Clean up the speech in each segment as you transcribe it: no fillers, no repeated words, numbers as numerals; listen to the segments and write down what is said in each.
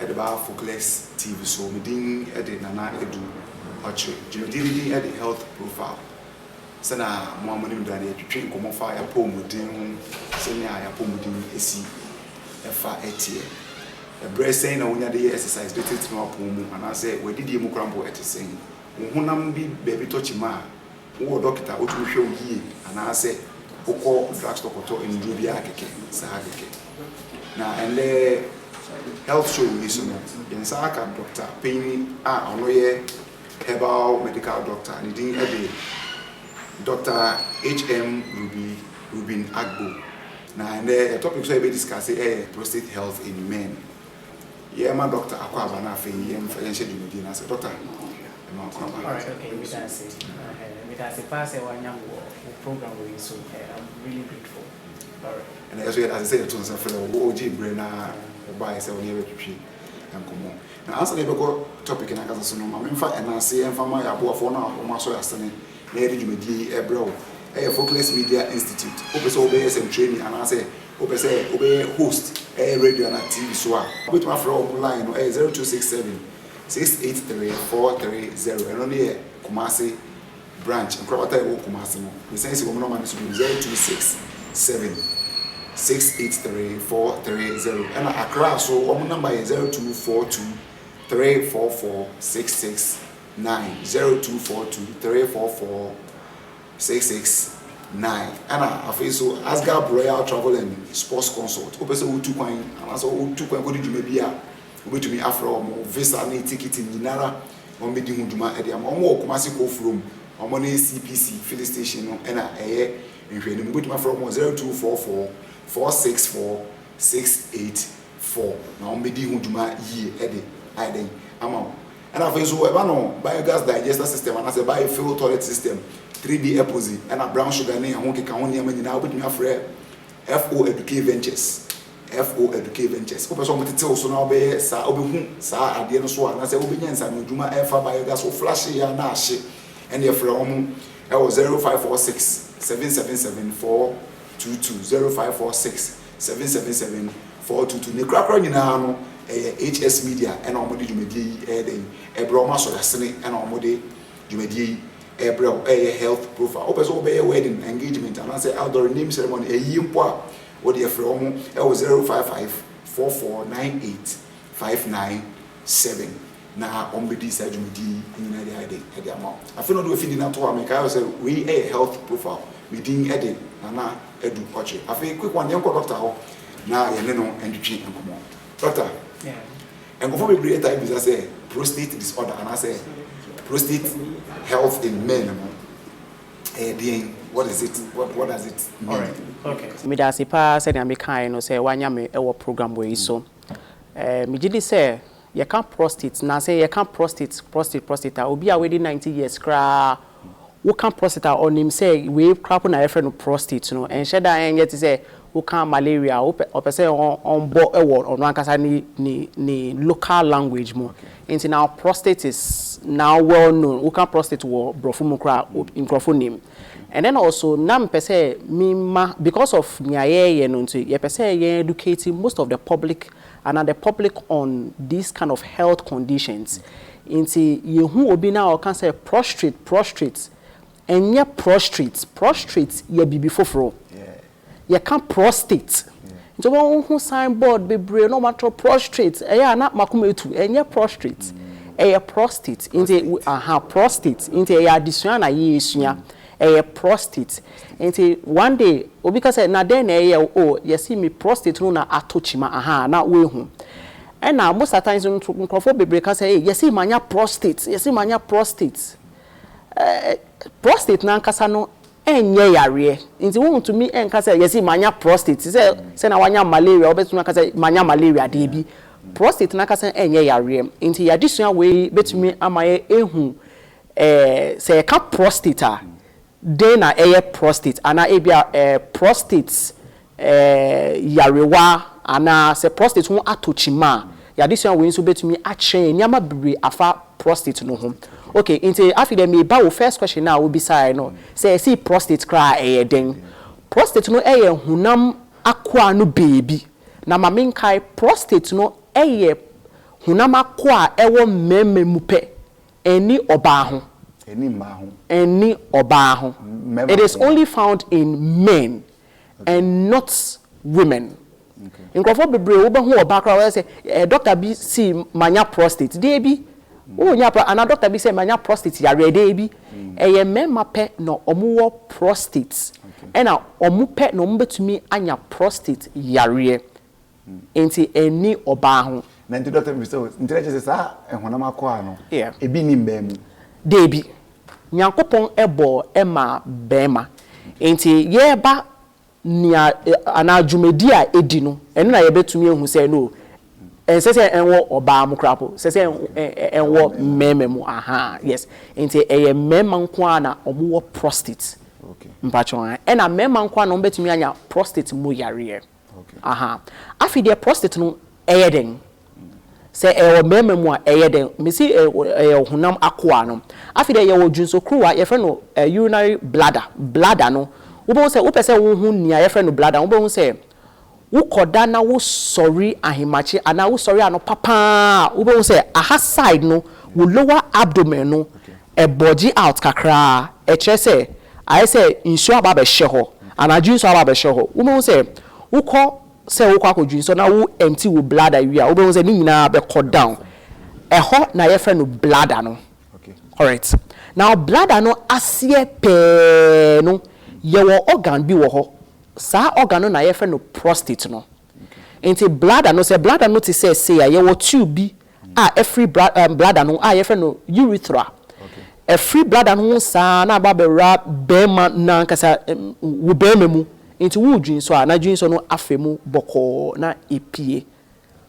the bar Focus TV so meeting at the Nana Edu Okyere Jimmy at the health profile. Sana Muhammadu Dani to train come fire pomudin senior pomudin AC F etie. A breast saying I want the exercise better to no pomu and I say we did you crampo at saying Hunam be baby touchima who doctor what we show ye and I say Oko drugstore in Jubia Keke Sahake. Now and the health show is in Saka doctor paying on herbal medical doctor and the Dr. H.M. Reuben Agbo. Now, and the topic so we discuss prostate health in men. Yeah, my doctor Aquaba na fe yem financial medina say doctor. All right, okay, we can say. We can say pass one young program we so I'm really grateful. All right. And as I said to some fellow OG brainer buy say we never tree and come on. Now, answer the topic in Akasa so no ma memfa and I say and fama ya bo for na o ma so yasene. Na edumedi ebro Focus Media Institute opeso obey some training and I say obey host radio and TV so with my from online 0267 683 430 and only Kumasi branch and Krabata Kumasi no we say we no man so 0267 683 430 and Accra so our number is 0242 344 669 0242 344 669 and I feel so Asgard Royal Travel and Sports Consult opeso utu kwan and also utu kwan go di djuma bia obetumi afro mo visa na ticket in Nara o medi hu djuma e dia mo Kumasi go from o mo na CPC filling station no na eye nhwe ni obetumi afro mo 0244 464 684 na o medi hu djuma yi e de aiden ama and I feel so eba no biogas digester system and as a biofuel toilet system 3D Epoxy and a brown sugar name and one can only now with me afraid FO Educate Ventures. FO Educate Ventures. Open some details so now be sa obi sa at the end so and say obi nyansa no dwuma efa biogas so flashy ya na ahye and your from 0546 777 422 0546 777 422 ne krakra nyina no HS Media and omode dwumadi den ebro ma so yasene and omode dwumadi Ebro health profile. Open so be wedding engagement and I say outdoor name ceremony a yimpo what the from 055 4498 597 na ombedi sajumidi in the idea at the amount. I feel no do feeding at all. I say we a health profile meeting edit na edu Okyere. I feel quick one young doctor na ye no and treat and come on. Doctor. Yeah. And before we create time I say prostate disorder and I say prostate health in men. What is it? What does it mean? All right. Okay. Me da sipa say na me kan no say wanya me e wo program we so. Me gidi say you can prostate na say you can prostate obi a we 90 years kra wo kan prostate on him say we crap na refer no prostate no en sheda en yet say wo kan malaria o say on bo e wo on ankasa ni local language mo. Into now prostate is now well known. We can prostate wo brofumukra in name. And then also nam pese mima because of nyaye no nti ye pese ye educating most of the public and the public on these kind of health conditions. Into ye hu obi na o can say prostrate enye prostrate ye bibi foforo. Ye can prostate. So one signboard be brain no matter prostrate na makumetu enye prostrate prostate into prostate into addition na yesua prostate into one day obi ka say na den you see me prostate no na atochima na we hu and now most of times nkrofo bebre ka say you see manya prostate prostate na nkasa no enye yare nti won to me enka say yesi manya prostate say na wanya malaria obetu na ka say manya malaria dey bi prostate na ka say enye yare nti additional we betumi amaye ehu say ka prostate dey na prostate ana ebia prostate yarewa ana say prostate ho atochima ya additional we nso betumi a chain nyama bebre afa prostate no ho. Okay, into after them me ba first question now will be say no. Say see prostate cry den. Prostate no hunam akwa no baby. Na maminkai prostate no hunama kwa ewo meme mupe any obaho. Any obaho. It is only found in men and not women. In Crawford Bebre, who are background say Dr. B see mania prostate. Debi. Oh, nyapa and Dr. B say mania prostate ya debi. A memma pet no omuo prostate. And a omupe no mbetumi anya prostate yare. Enti any obaho. Nanti Dr. B so intelligence sa ehonama kwa no. Yeah. Ebi ni mbemu. Debi. Nyankopon ebo ema bema. Enti yeba nia anadwumedi a edi no eno na yebetumi ehu se no sese enwo oba mu krapo sese enwo meme mu aha yes enti eye mema nko na omuwo prostate okay mpacho ena mema nko na ombetumi anya prostate mu yare okay aha afide prostate no eyeden se ewo meme mu a eyeden mesi hunam akwa no afide ye wo dwunso kruwa ye fe no urinary bladder no wo say wo pese wo hu nia ye friend no bladder wo say wo koda na wo sorry ahimachi ana wo sorry ano papa wo say aha side no wo lower abdomen no e body out kakra e che say I say insu aba be hye ho ana jinsu aba be hye ho wo say wo ko say wo kwa kodwin so na wo empty wo bladder wi a wo say ni nyina be cut down e ho na ye friend no bladder no okay all right now bladder no asie pe no yewo organ bi wo ho sa organ no na ye fe no prostate no enti bladder no say bladder no ti say yewo tube bi every bladder no ye fe no urethra okay every bladder no sa na ba be ra bema na nkasa wo bema mu enti wo dwin so na dwin so no afemu boko na epie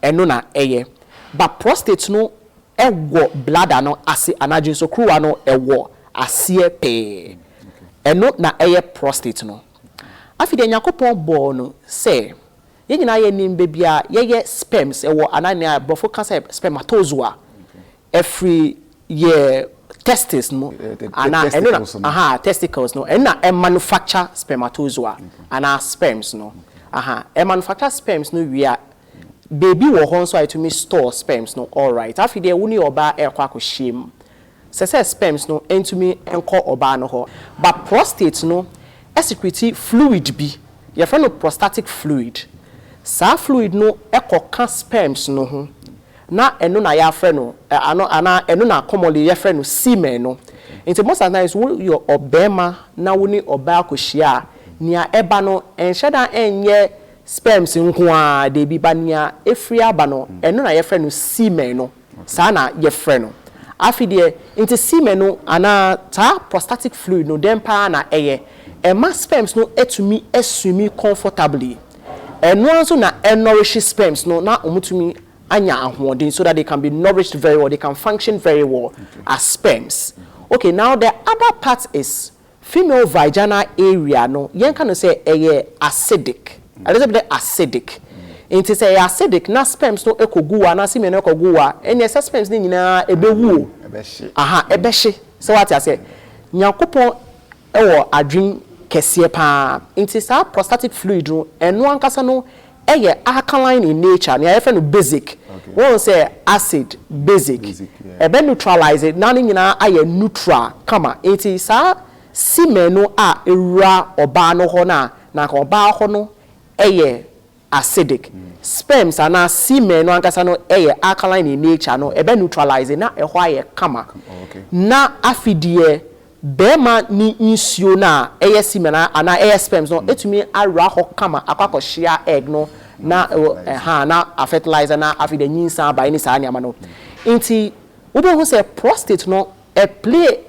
eno na eye ba prostate no ewo bladder no ase anadwin so kruwa no ewo asie pe eno na eye prostate no afide nyakopon bo no say ye nyina ye nimbe bia ye sperms ewo anania bofo cancer spermatozoa every year testes no ana eno na aha testicles no ena manufacture spermatozoa ana sperms no aha manufacture sperms no wia baby wo ho so to me store sperms no all right afide woni oba ekwa ko shim sese sperms no entumi enko oba no ho but prostate no secrete fluid bi ye friend no prostatic fluid sa fluid no ekoka sperms no ho na eno na ya friend no ana eno na commonly ye friend no semen no into most of the times your obema na woni oba akohia nia eba no enhyeda enye sperms nko a de bi ba nia efri aba no eno na ye friend no semen no sa na ye friend no afide into semen no ana ta prostatic fluid no dem pa na eye sperms no etumi esumi comfortably eno anso na nourish sperms no na omutumi anya ahoden so that they can be nourished very well, they can function very well as sperms. Okay, now the other part is female vaginal area no yen can say acidic, a little bit acidic. It is acidic na sperms no ekoguwa na semen ekoguwa any sperms ni nyina ebewu aha ebehye so what I say nyakopon ewo adwin kese pa into sa prostatic fluid no eno ankasa no alkaline in nature na no basic won say acid basic ebe neutralize it na nyina aye neutral kama into sa semen no ewura oba no ho na ka oba ho no acidic sperms ana semen no ankasa no alkaline in nature no ebe neutralize na eho aye kama na afidie bema ni insio na semen ana sperms no etumi ara ho kama akwakohia egg no na na a fertilizer na afide nyinsa ba ni sa niama no nti obo hu say prostate no play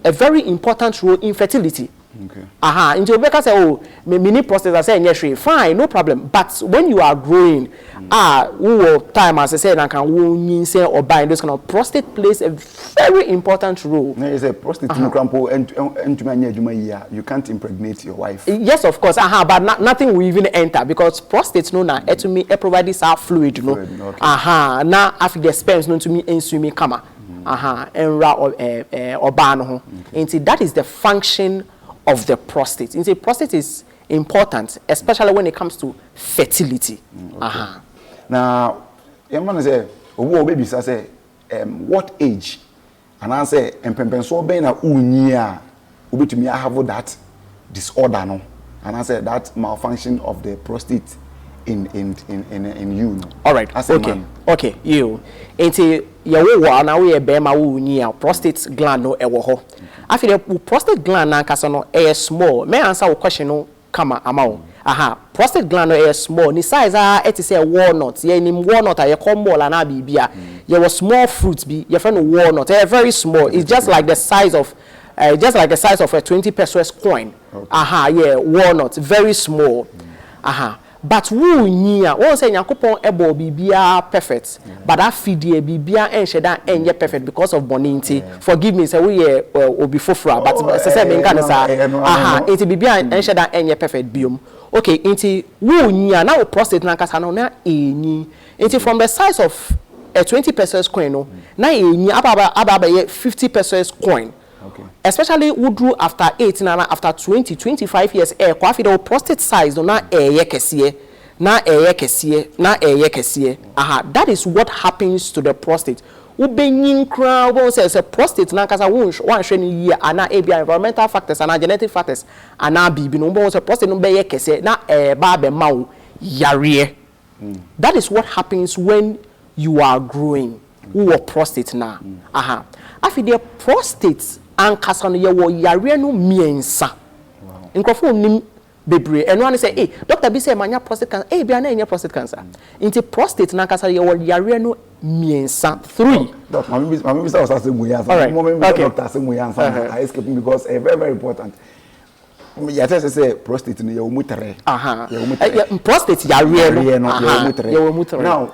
a very important role in fertility. Okay. Into Rebecca say, oh, mini prostate, I say, yes, fine, no problem. But when you are growing, time as I said, I can say or bind those kind of prostate plays a very important role. No, it's a prostate and you can't impregnate your wife. Yes, of course, but nothing will even enter because prostate no na to me provide this fluid, no. Okay. Now after the sperms no to me insumi kama. Enra or ban. That is the function of the prostate. The prostate is important, especially when it comes to fertility. Okay. Now, your man say owo baby say what age and I say empempenso ben na unyia obetumi have that disorder no and I say that malfunction of the prostate in you no. All right, okay you enti ye wo na we be ma wo unyia prostate gland no e wo ho afi the prostate gland na kasa no e small me answer wo question no kama amawo prostate gland no is small ni size it is a walnut ye ni walnut ye come ball na bibia ye was small fruit be your friend walnut very small it's just like the size of a 20 pesos coin yeah walnut very small but who nyia won say yakopon ebo bibia perfect but that feed ye bibia enhye dan enye perfect because of boninti forgive me say we obi fofura but say me nka sa enti bibia enhye dan enye perfect biom okay enti who nyia na prostate na kasa no na enyi enti from the size of a 20 pesos coin no na enyi ababa ye 50 pesos coin. Okay. Especially who after 18 and after 20, 25 years, the prostate size na that is what happens to the prostate. Ubenyin crowd says a prostate na kasa one sheni year and environmental factors and genetic factors and bibi no a prostate no be kese na ba be ma yare. That is what happens when you are growing. Who are prostate na. After the prostate and kasano ye wo yare no miensa nkrofo nim bebre eno an say doctor bi say manya prostate cancer bia na enya prostate cancer into prostate na kasano ye wo yare no miensa 3 doc mami bi say say muyansa mami bi doctor say muyansa I escape because very very important ya say prostate no ye wo mutere prostate yare no ye wo mutere now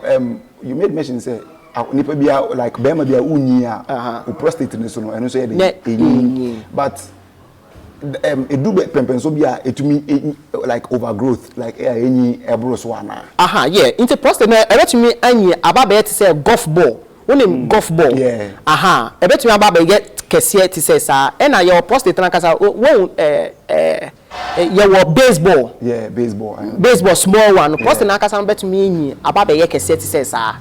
you made mention say nipa bia like bema bia unyia prostate ni so no eno so ye dey but edu pempenso bia etumi like overgrowth like enyi ebro so ana yeah into prostate na ebetumi anyi ababa ye say golf ball wonim golf ball ebetumi ababa ye kese ti say sa na your prostate na kasa won your baseball baseball small one prostate na kasa betumi anyi ababa ye kese ti say sa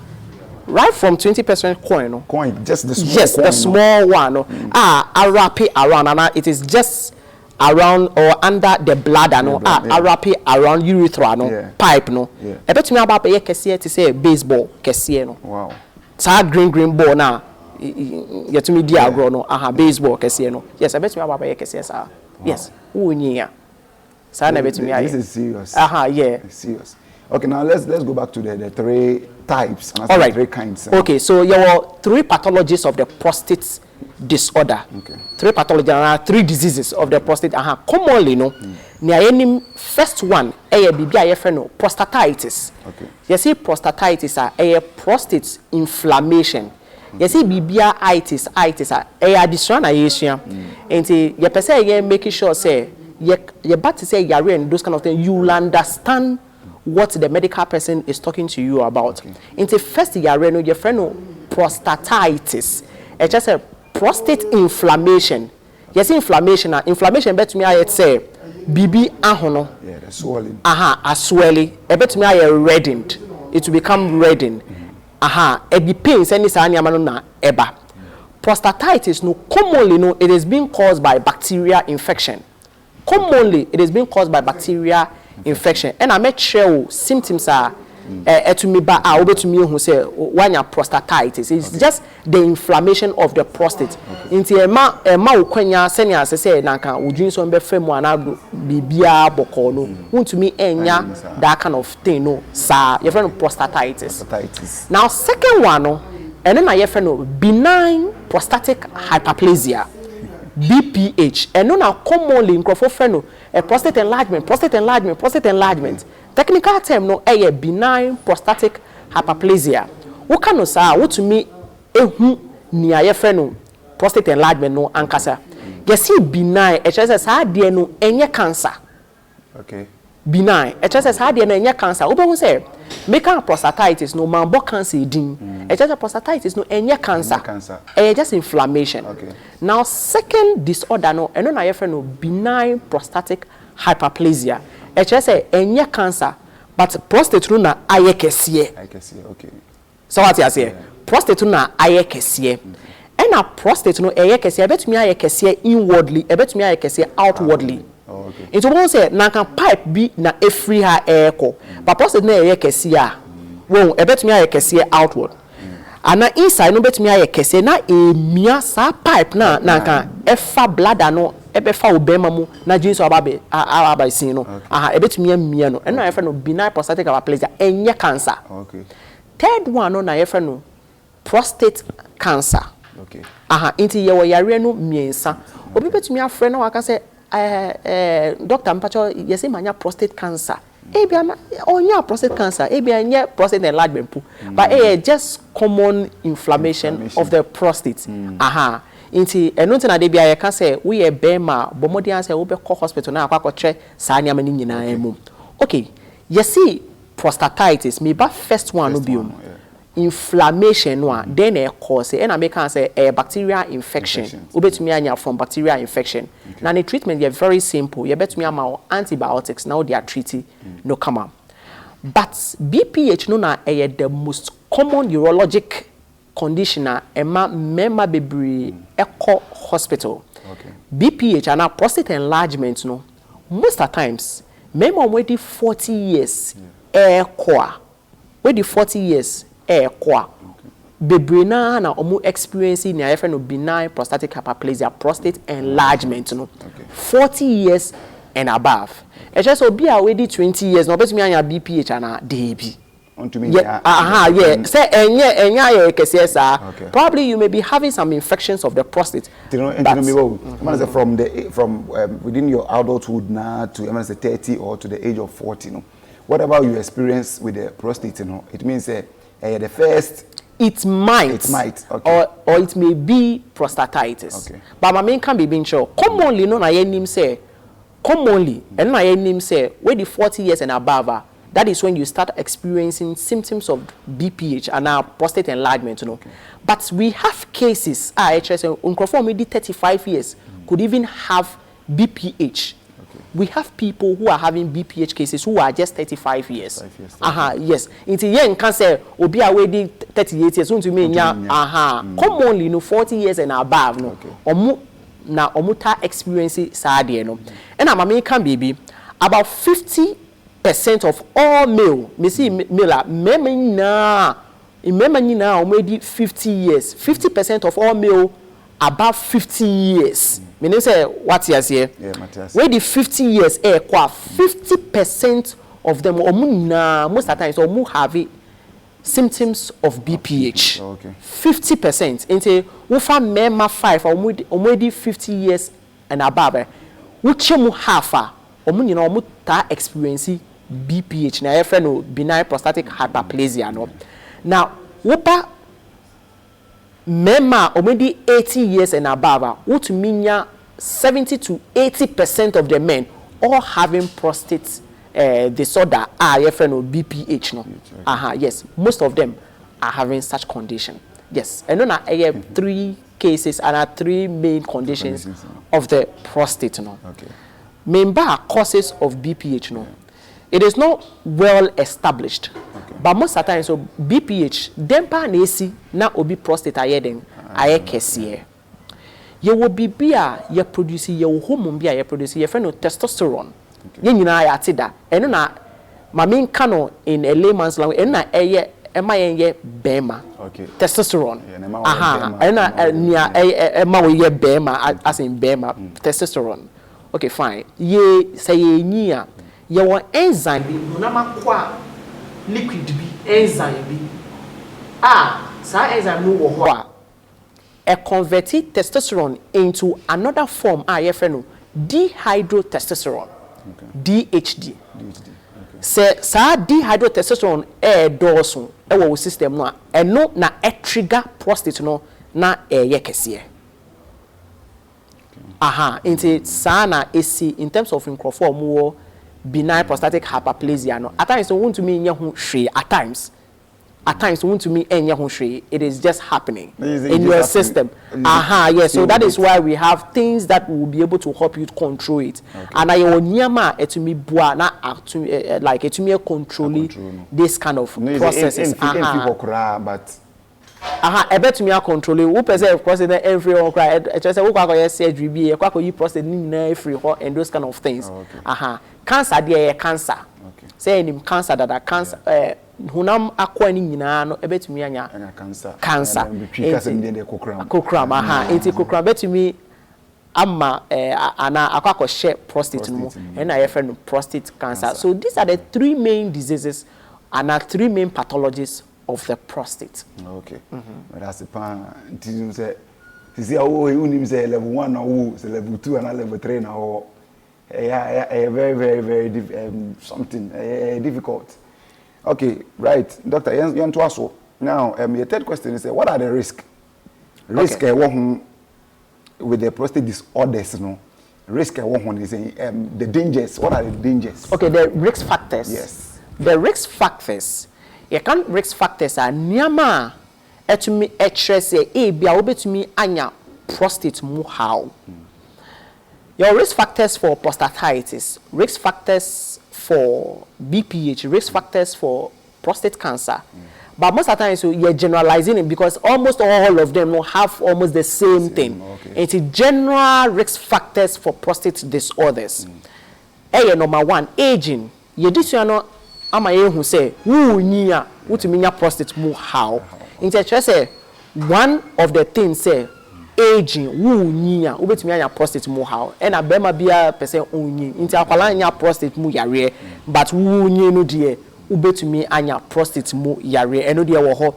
right from 20% coin, just the small yes, the small one. I wrap it around, and it is just around or under the bladder, I wrap it around urethra, pipe, no. I bet me about a kesier to say baseball, kesier, no. Wow. So green ball now. Get to me, dear, no. Baseball, kesier, no. Yes, I bet me about a kesier, sir. Yes. Who near? So this is serious. Yeah. It's serious. Okay, now let's go back to the 3 types and all right. 3 kinds. Okay, so there were 3 pathologies of the prostate disorder. Okay. 3 pathologies, 3 diseases of the prostate. Commonly, no. The first one, prostatitis. Okay. You see, prostatitis a prostate inflammation. You see, itis a addition. And you person making sure say you about to say yare and those kind of things. You will understand what the medical person is talking to you about. Into first yare no your friend prostatitis. It's just a prostate inflammation. Yes, inflammation. Inflammation bet me I say BB ahono. Yeah, the swelling. A swelling. Bet me I reddened. It will become reddened. It be pains any sanya na eba. Prostatitis no commonly no it is being caused by bacteria infection. Commonly it is being caused by bacteria infection. And I make sure symptoms are to me ba over to me who say when your prostatitis it's just the inflammation of the prostate. Into a ma ukwenya senior say nanka udwin so mbe fem ana bibia boko no want to me enya that kind of thing no sa your friend prostatitis. Now second one no and then my friend no benign prostatic hyperplasia BPH and no commonly in friend a prostate enlargement. Technical term no a benign prostatic hyperplasia. What can no say what to me near your friend prostate enlargement no ankasa. You see benign HSS had no any cancer. Okay. Benign HSS had any cancer. Oba say make a prostatitis no man bo cancer din. HSS prostatitis no any cancer. Just inflammation. Okay. Now second disorder no and no your friend no benign prostatic hyperplasia. HSS any cancer but prostate no na ayekesiye. Okay. So what you say? Prostate na aye kesiye. Na prostate no eye kesiye betumi aye kesiye inwardly, betumi aye kesiye outwardly. Oh, okay. Into one say na kan pipe bi na free ha air ko. But prostate na eye kesiye a. Wo betumi aye kesiye outward. Ana inside no betumi aye kesiye na emia sa pipe na kan efa bladder no ebefa obema mu na jinso ababe sin no. Aha ebetumi amia no. Na efa no benign prostatic hyperplasia enye cancer. Okay. Third one no na efa no prostate cancer. Okay. Aha, inti yewo yare no miensa. Obi betumi afre na waka say doctor mpacho yesi manya prostate cancer. Ebia onya prostate cancer, ebia nye prostate enlargement pu. But just common inflammation of the prostate. Aha. Inti eno na de bia ye ka say we e bema bomodi an say we be call hospital na akwa tre sa nya mani nyina emu. Okay. Yesi prostatitis me ba first one no biom. Inflammation one then a cause and I make say a bacterial infection. Ubetumi anya from bacterial infection. Okay. Now the treatment is very simple. You betumi ama antibiotics now they are treating no come on. But BPH no na the most common urologic condition ema member bebre echo hospital. Okay. BPH and prostate enlargement no most of times member waiting 40 years waiting 40 years bebrina na omu experiencing na no benign prostatic hyperplasia prostate enlargement no 40 years and above e just obi a we 20 years no betumi anya BPH ana debi say enye kese sa probably you may be having some infections of the prostate from within your adulthood now to 30 or to the age of 40 no whatever you experience with the prostate no it means the first it might okay. or it may be prostatitis. Okay. But my main can be being sure. Commonly no na yenim say commonly and na yenim say when the 40 years and above that is when you start experiencing symptoms of BPH and prostate enlargement, you know. Okay. But we have cases unconfirmed maybe 35 years could even have BPH. We have people who are having BPH cases who are just 35 years. Yes. Into young cancer will be away 38 years. Soon to me, commonly, 40 years and above, no. Omuta experience sad, no. And I'm American baby. About 50% of all male, Missy Miller, remember now, maybe 50 years. 50% of all male above 50 years. Meaning say what you say? Yeah, Matthias. Where the 50 years 50% of them most of the times have symptoms of BPH. Okay. 50%. Into we find member 5 already 50 years and above. Which you half ta experiencing BPH na no benign prostatic hyperplasia no. Now, whopa member already 80 years and above, what mean 70 to 80% of the men all having prostate disorder no BPH no. Yes, most of them are having such condition. Yes, and then I have 3 cases and 3 main conditions of the prostate no. Okay. Member causes of BPH no. It is not well established. Okay. But most of the time, so BPH, dempa nesi na obi prostate ayeden aye kesiye. Ye will be beer, ye produce ye hormone beer, ye produce ye friend testosterone. Ye nyina ya tida. Eno na main kano in a layman's language. Eno na eye ye bema. Okay. Testosterone. Eno niya ema ye bema as in bema testosterone. Okay, fine. Ye say ye niya. Your enzyme be kwa liquid be enzyme be sa enzyme no wo a converted testosterone into another form dihydrotestosterone. Okay. DHD. Okay. Sa dihydrotestosterone doso wo system no eno na trigger prostate no na ye kese. Into sana esi in terms of benign prostatic hyperplasia no at times so want to mean at times at times want to me it is just happening in your just system. Yes. So that is why we have things that will be able to help you control it. And I onyama etumi bua na like etumi control this kind of processes. But bet me control who person prostate every one cry just say we go surgery be you prostate ni free and those kind of things. Cancer there cancer. Say him cancer that cancer hunam akwa ni nyina no ebetumi anya cancer kokram enti kokram betumi ama ana akwa share prostate no and I friend prostate cancer. So these are the three main diseases and are three main pathologies of the prostate. Okay. But that's the pan until say you say level 1 or level 2 and level 3 now. Very something difficult. Okay, right, Doctor. You to ask now. Your third question is what are the risks? Risk with the prostate disorders, no. Risk is the dangers. What are the dangers? Okay, the risk factors. Yes. The risk factors. You can risk factors are nyama etumi etrese bia obetumi anya prostate mu how. Your risk factors for prostatitis, risk factors for BPH, risk factors for prostate cancer. But most of the time, so you're generalizing it because almost all of them will have almost the same thing. Okay. It's general risk factors for prostate disorders. Number 1, aging. You this you know, who say who niya to minya prostate mu how. Say one of the things say aging who niya ubetumi anya prostate mu how and abema bia person onyi nti akwala anya prostate mu yare but who nyi no de ubetumi anya prostate mu yare eno de wo ho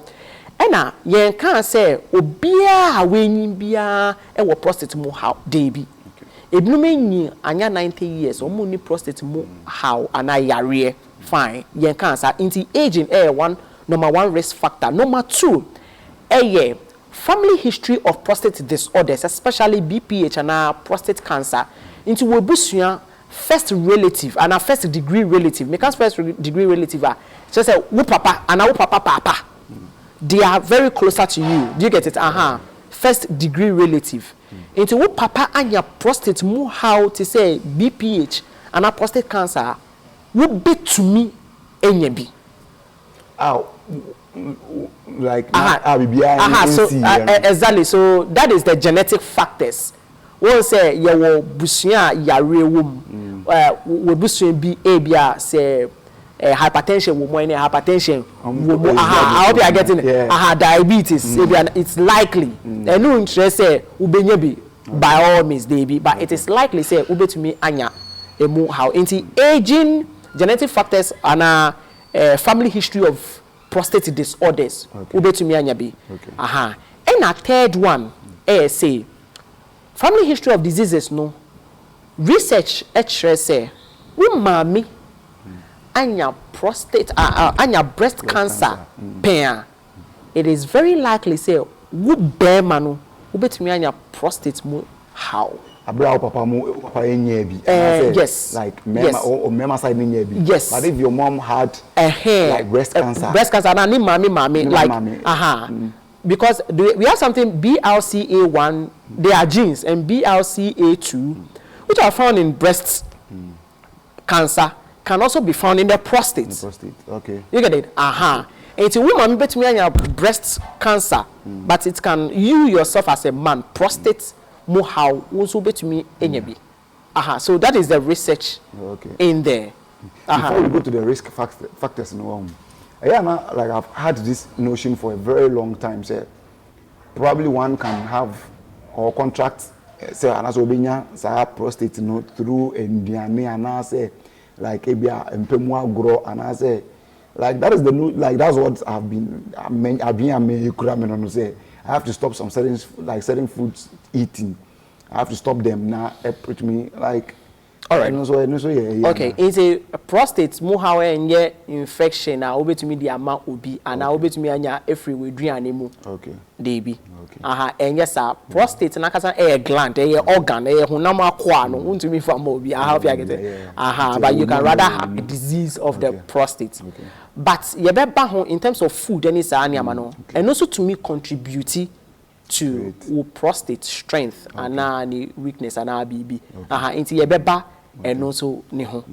ena yen kan say obia awenyi bia e wo prostate mu how dey bi ebinum enyi anya 90 years omo ni prostate mu how ana yare fine yen kan say nti aging number 1 risk factor. Number 2 family history of prostate disorders, especially BPH and prostate cancer, into webusua first relative and a first degree relative. Because first degree relative are just say who papa and who papa. They are very closer to you. Do you get it? First degree relative. Into who papa and your prostate mu how to say BPH and a prostate cancer would be to me enyebi. Like so exactly, so that is the genetic factors. One say your busia yare wom we busia be abia say hypertension wo more hypertension I hope you are getting diabetes it's likely and no interest say ubenya bi by all means they be but it is likely say ubetumi anya emu how into aging genetic factors and family history of prostate disorders. Ubetumi anya bi. And a third one, say family history of diseases no. Research say mami anya prostate anya breast cancer pain. It is very likely say wo bema no ubetumi anya prostate mu how. Abra papa enye bi. Yes. Like mema side enye bi. Yes. But if your mom had like breast cancer. Breast cancer na ni mami like because we have something BRCA1, they are genes, and BRCA2 which are found in breast cancer can also be found in the prostate. Okay. You get it? It's a woman between your breast cancer, but it can you yourself as a man prostate mu how also betumi enyebi. So that is the research in there. Before we go to the risk factors no like I've had this notion for a very long time say probably one can have or contract say anaso obenya sa prostate no through enduane anase like ebia empemu agro anase like that is the new like that's what I've been no say I have to stop some certain foods eating. I have to stop them now. Put me like All right. Okay, it's a prostate mu how enye infection na obetumi di ama obi ana obetumi anya every we duane mu. Okay. Dey bi. Enye sa prostate na kasa gland, organ, honam akwa no untumi fam obi. I hope you get it. But you can rather have a disease of the prostate. Okay. But ye be ba ho in terms of food any sa anyama no. And also to me contribute to prostate strength and any weakness and BB. Into ye be ba and also niho.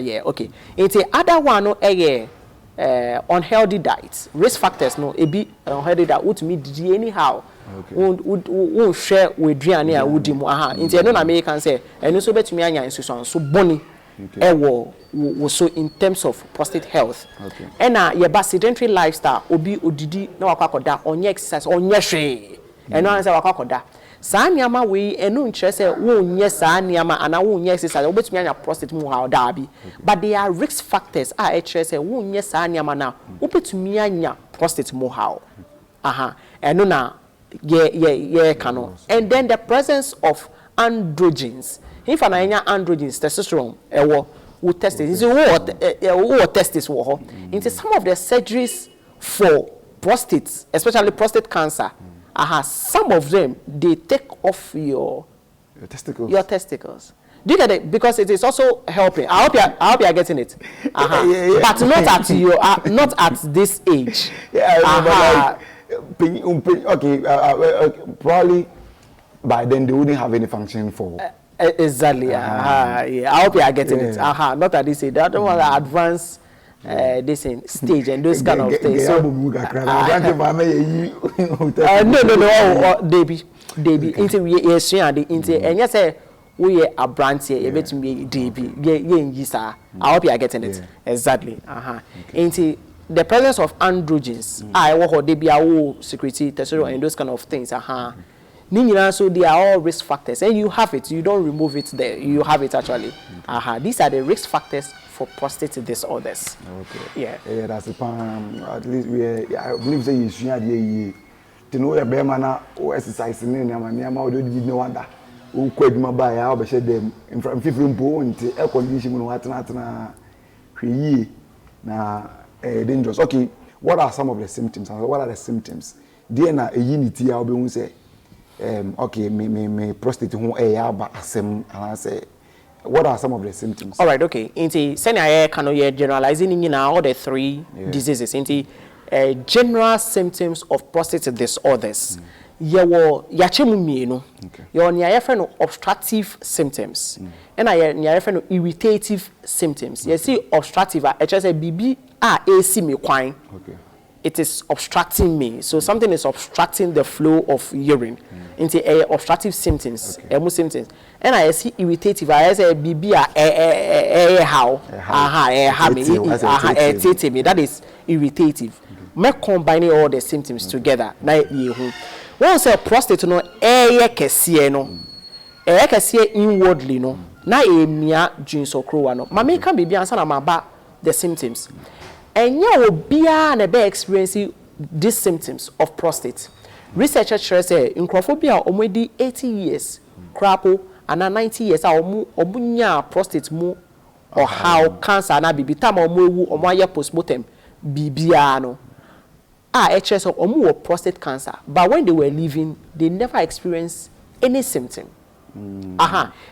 Yeah, okay. Into other one no unhealthy diet. Risk factors no be unhealthy diet would me anyhow. Won't share with Driania Woodimu. Into no American say and also bet me anya institution so bony so in terms of prostate health. Okay. And your sedentary lifestyle obi odidi na wakwakoda onye exercise onye hwe. And no answer wakwakoda. Saa niama we enu nkyere say wonye saa niama ana wonye exercise obetumi anya prostate mu how da bi. But there are risk factors ekere say wonye saa niama na obetumi anya prostate mu how. Enu na ye kano. And then the presence of androgens. If an androgens testosterone will test it. Who test this war? Into some of the surgeries for prostates, especially prostate cancer. Some of them they take off your testicles. Your testicles. Do you get it? Because it is also helping. I hope you are getting it. But not at this age. Probably by then they wouldn't have any function for. Exactly. Yeah. I hope you are getting it. Not at this age. I don't want to advance this stage and those kind of things. So, no. Debbie. Into yes, and yes, we are branch here. You bet me, Debbie. Yeah. I hope you are getting it. Exactly. Into the presence of androgens. I work they be our security, testosterone, and those kind of things. So they are all risk factors, and you have it. You don't remove it there. You have it actually. These are the risk factors for prostate disorders. Okay. Yeah. That's the at least I believe say you should to know your bear man or exercise in don't no wonder. Who quite my buy I'll be said them in front of 15 points air conditioning what na dangerous. Okay, what are some of the symptoms? What are the symptoms? There na a unity I'll be say. Okay, me prostate who asem and I say what are some of the symptoms? All right, okay. Into senior can generalizing in all the three diseases. Into general symptoms of prostate disorders. Yachemu mienu. Your near obstructive symptoms. And I near irritative symptoms. You see obstructive HSBB AC me quine. Okay. It is obstructing me. So something is obstructing the flow of urine into obstructive symptoms, symptoms. And I see irritative. I say BB how me. That is irritative. Me combining all the symptoms together. Na you. Once a prostate no kesiye no. Kesiye inwardly no. Na emia jinso krowa no. Mama can be ansa na maba the symptoms. And you will be experiencing these symptoms of prostate. Researchers say in Crophobia already 80 years, crapo and 90 years omunya prostate mu or how cancer na bibi time omu or my postmortem bibiano. HS of omu prostate cancer, but when they were living, they never experienced any symptom.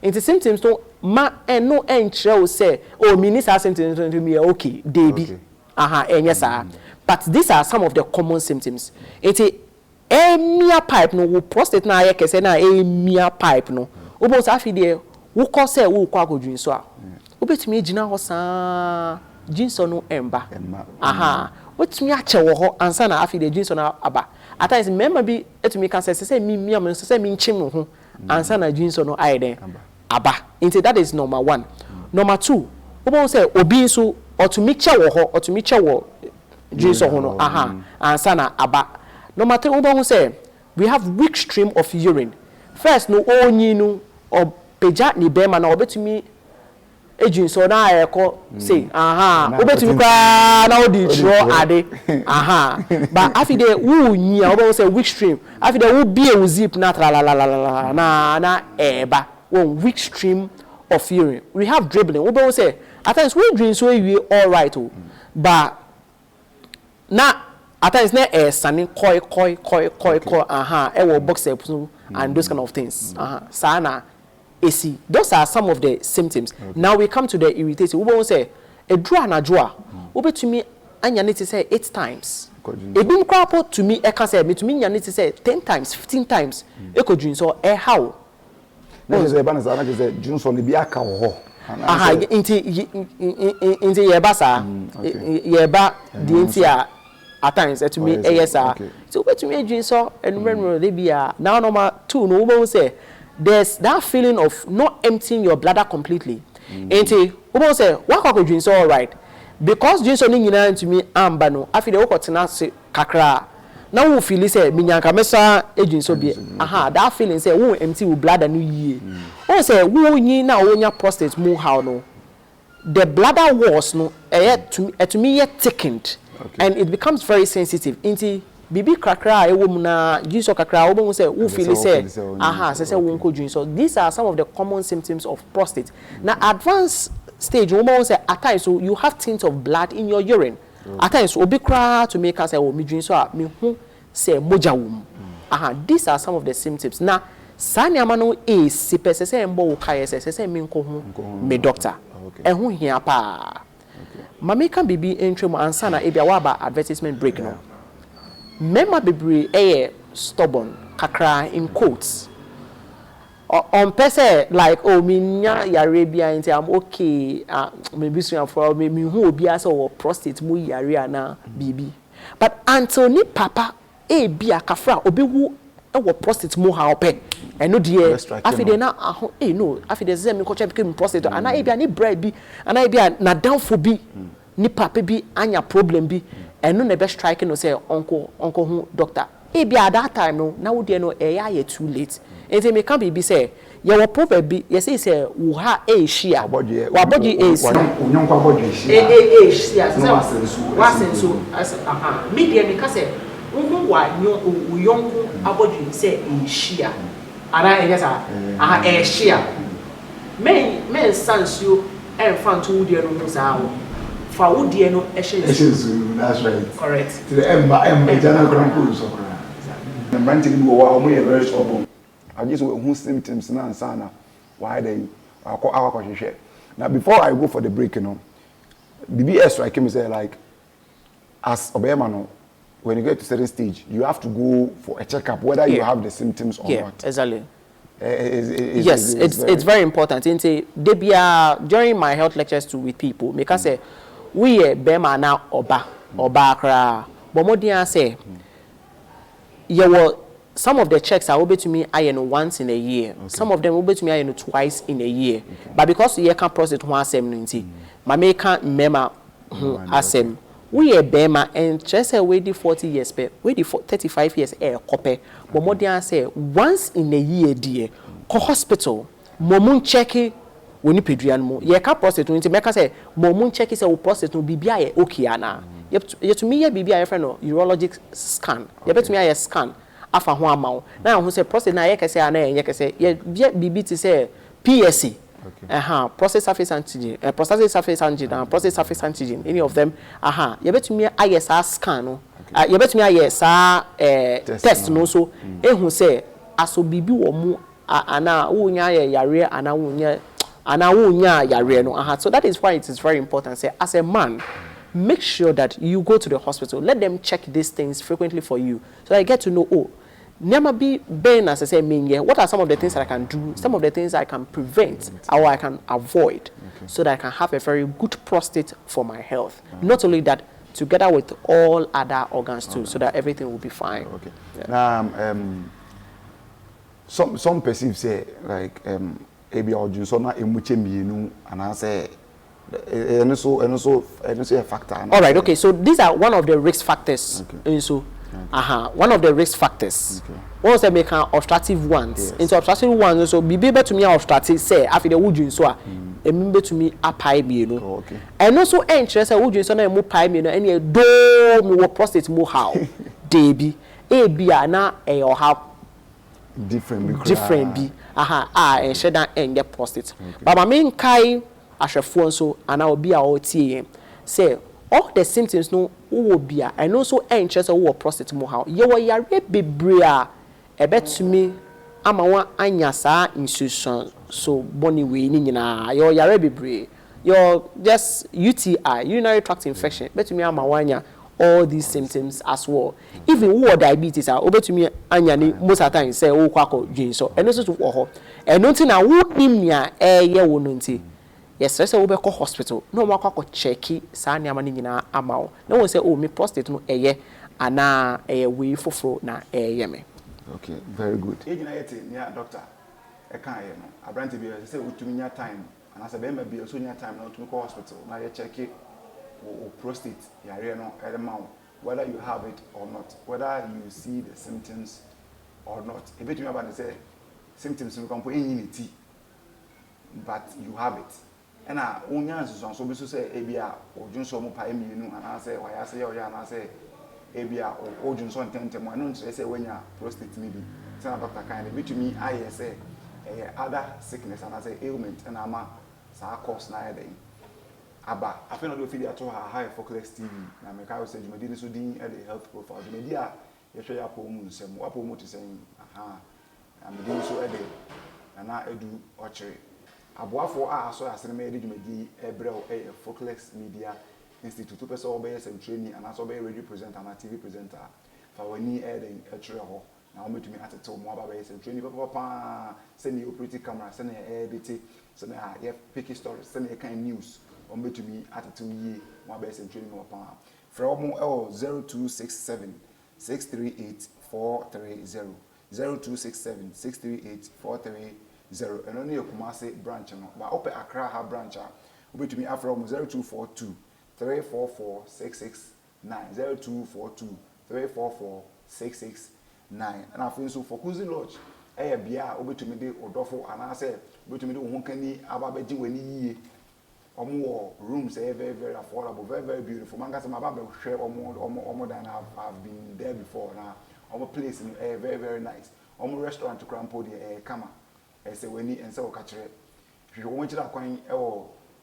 Into symptoms no ma and no will say, oh, minister symptoms to me okay, Debbie. And yes, but these are some of the common symptoms. It's a mere pipe no prostate na yeke na a mere pipe no. Obo sa fi de wo ko se wo kwa godwin so a. Obetumi agina ho saa jinso no emba. Wotumi ache wo ho ansa na afi de jinso na aba. At times remember be etumi kan say me am say me nchim ho ansa na jinso no aiden aba. Into that is number 1. Number 2, obo say obi so or to mixture or to mixture juice or and sana aba. Number 3, who say we have weak stream of urine. First, no oninu or peja ni bema na obetumi ejun so na eko say obetumi kwa na odi draw ade but afide who nya obo say weak stream afide who be a zip na tra la na eba one weak stream of urine. We have dribbling. We will say at times we drink so we all right, but now at times na standing koi, box and those kind of things. Sana, AC. Those are some of the symptoms. Now we come to the irritation. We will say a draw na draw. We to me, and you need to say 8 times. It been crap to me. I can say me to me. You need to say 10 times, 15 times. Echo drink so how. Now is a banner. That is a June so be a cow. Into yebasa, yeba the intia at times to me ASR. So what to me drink so and when they be now number 2 no one say there's that feeling of not emptying your bladder completely. Into one say what could drink so all right. Because Jesus only nyina to me amba no afi de wokotena se kakra na wo feel say minyanka mesa ejin so be that feeling say wo empty wo bladder no yie o say wo nyi na wo nya prostate mu how no the bladder walls no to me yet thickened and it becomes very sensitive into bibi kakra e wo mu na Jesus kakra wo be say wo feel say say wo nko dwin so these are some of the common symptoms of prostate. Now advanced stage woman say at times so you have tints of blood in your urine. At times obi kra to make us say oh me drink so me hu say moja wum. These are some of the symptoms. Now sanya mano is sipe say mbo kai say me nko hu me doctor. Ehun hia pa. Mama kan bibi entry mo ansa na e bia wa ba advertisement break no. Mema bebre stubborn kakra in quotes. On person like oh me nya yare bia nti am okay maybe so for me hu obi asa or prostate mu yare na bibi but until ni papa bia kafra obi wu e prostate mu ha ope eno de afide na no afide ze me ko check me prostate ana bia ni bread bi ana bia na downfo bi ni papa bi anya problem bi eno na be strike no say uncle hu doctor bia at that time no na wo de no ya too late. And they can be say, you will probably yes, say, who ha a shia, waboji is media because young aboji say in shia, and I guess a shia. Men sons you and found 2 dear no for would dear no that's right. Correct. To the Emma General Grand so the ranting go very trouble. I just who symptoms na sana why they our share. Now before I go for the break, you know, BBS strike me say like as obema no when you get to certain stage you have to go for a checkup whether you have the symptoms or not. Exactly. Yes, it's very important. During my health lectures with people, make us say we bema na oba kra. But more than say some of the checks are able to me once in a year. Okay. Some of them will be to me twice in a year. Okay. But because you can't process one assembly, my make mema asem. We bema and just say we 40 years pay, we 35 years copy. But more than say once in a year, dear, hospital, momun check when you pedrian mo. You can't process to make us say momun check is a process to be Okyere. You to me BBI friend urologic scan. You bet me a scan. Afa ho amaw na ho say prostate na yeke say ana yeke say ye bibi ti say PSC prostate surface antigen prostate surface antigen and prostate surface antigen any of them ye betumi aye sa scan no ye betumi aye sa test no so ehun say aso bibi wo mu ana wo nya yare ana wo nya yare no so that is why it is very important say as a man make sure that you go to the hospital. Let them check these things frequently for you so that I get to know, never be Ben as I say, what are some of the things that I can do, some of the things I can prevent or I can avoid so that I can have a very good prostate for my health. Not only that, together with all other organs too, so that everything will be fine. Okay. Yeah. Now, some perceive say like ebi oju so na emuche mienu and I say and also a factor. All right, okay. So these are one of the risk factors. Okay. So, one of the risk factors. Okay. One of the make obstructive ones. Yes. Into obstructive ones, so be able to me obstructive say after the wood so remember to me a pie me, you know. Oh, okay. And also interest wood so na mo pie me no any do me prostate mo how. Debi e bia na e or how different bi and share that and get prostate but my main kai ahwefo so ana obi a otie say all the symptoms no wo bia and also interest wo prostate mo how ye wo yare bebre a ebetumi ama wa anya saa institution so boni we ni nyina ye yare bebre your just UTI urinary tract infection betumi ama wa anya all these symptoms as well even who diabetes are obetumi anya ni most of the time say wo kwako dwin so eno so to ho eno nti na wo nimia ye wo no nti yes say wo be ko hospital no mo kwako check sa ne ama ni nyina ama wo na wo say oh me prostate no eye ana we foforo na me. Okay, very good. Ejina yete nia doctor e kan ye no abrante bi say utumi nya time and as a be bi so nya time na utumi ko hospital na ye check or prostate yare no element whether you have it or not, whether you see the symptoms or not. A bit about to say symptoms you can put in it, but you have it. And I only answer so we say ABR or Johnson pay me and I say why I say and I say ABR or Johnson tentem I don't say when you prostate maybe. Tell doctor kind of bit to me I say other sickness and I say ailment and I'm a cause na day. Aba I feel no feel at all high focus TV na me ka say jumadi so din e health profile jumadi a ye hwe ya po mu nsem wa po mu to say na me din so e de na edu Okyere aboafo a so asene me de jumadi e brew e focus media institute person obey some training and also be radio presenter na TV presenter fa wani e de Okyere ho na o metumi atete mo aba be some training papa send the operating camera send e edit send e pick stories send e kind news on to me at 2 years, my best and training upon. From 0267 638 430 0267 638 430 and only a Kumasi branch, but open Accra branch. To me from 0242 344 669 0242 344 669 and I feel so for Kuzi Lodge. Bia obi to me de odofo and I say obi to me de won kan ni ababeji wani yie omo rooms very very affordable very very beautiful man gas my baba share omo than I've been there before now omo place very very nice omo restaurant to crampo the kama say wani and say Okyere if you want to kwan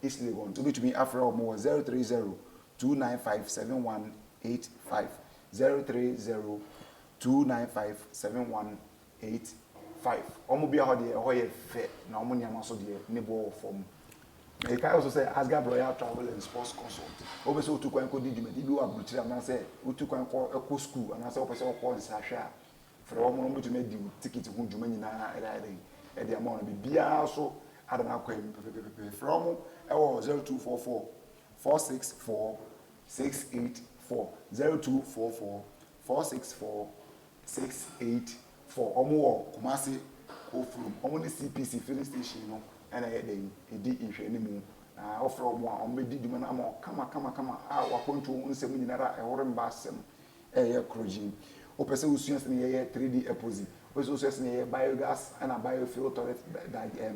East Legon to be to me after omo 030 295 7185 030 295 7185 omo bia ho de ye fe na omo nyama so de nebo form. I can also say Asgard Royal Travel and Sports Consult. Obviously, to go and do you have to and I say, we took one call school and I saw person call Sasha for a moment to make the ticket to whom you may at the amount of be also I don't know from 0244 464 684 0244 464 684 or more Kumasi go from only CPC filling station, you know. And I did in Shanimu. Offer one on Medi Dumanamo, come wa point to unseminara, a horror bassem, a crogene. Opesa using a 3D opposite, was also a biogas and a biofuel toilet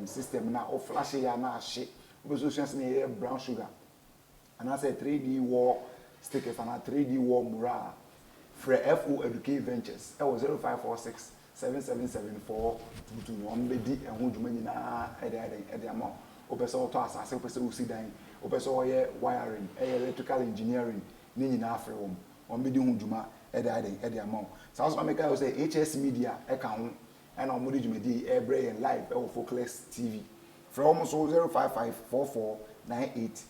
system now, or flashy and a shit, was also a brown sugar. And I said 3D war stickers and a 3D war mura. For FO Educate Ventures, that was 0546 7774 21 bedi and who you na at the amount. Opeso to us, I say, we see dying. Opeso wiring, electrical engineering, Nini Afro, on bedi Hunduma at the amount. South America was a HS Media account and on Moody Jumedi, Airbrain and Live, or Focus TV. From also 055 44 98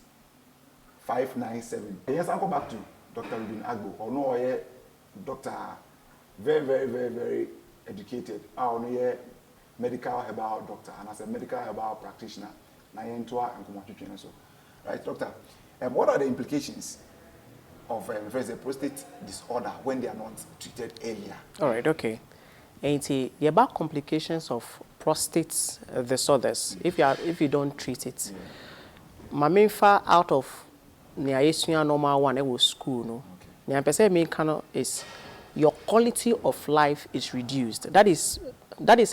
597. Yes, I'll go back to Dr. Reuben Agbo, or no, Doctor, very educated. I only medical herbal doctor and as a medical herbal practitioner. Na yentoa and come so. Right, doctor. What are the implications of a prostate disorder when they are not treated earlier? All right, okay. And the about complications of prostate disorders if you don't treat it. My main far out of the normal one it was school no. The person main kind is your quality of life is reduced. That is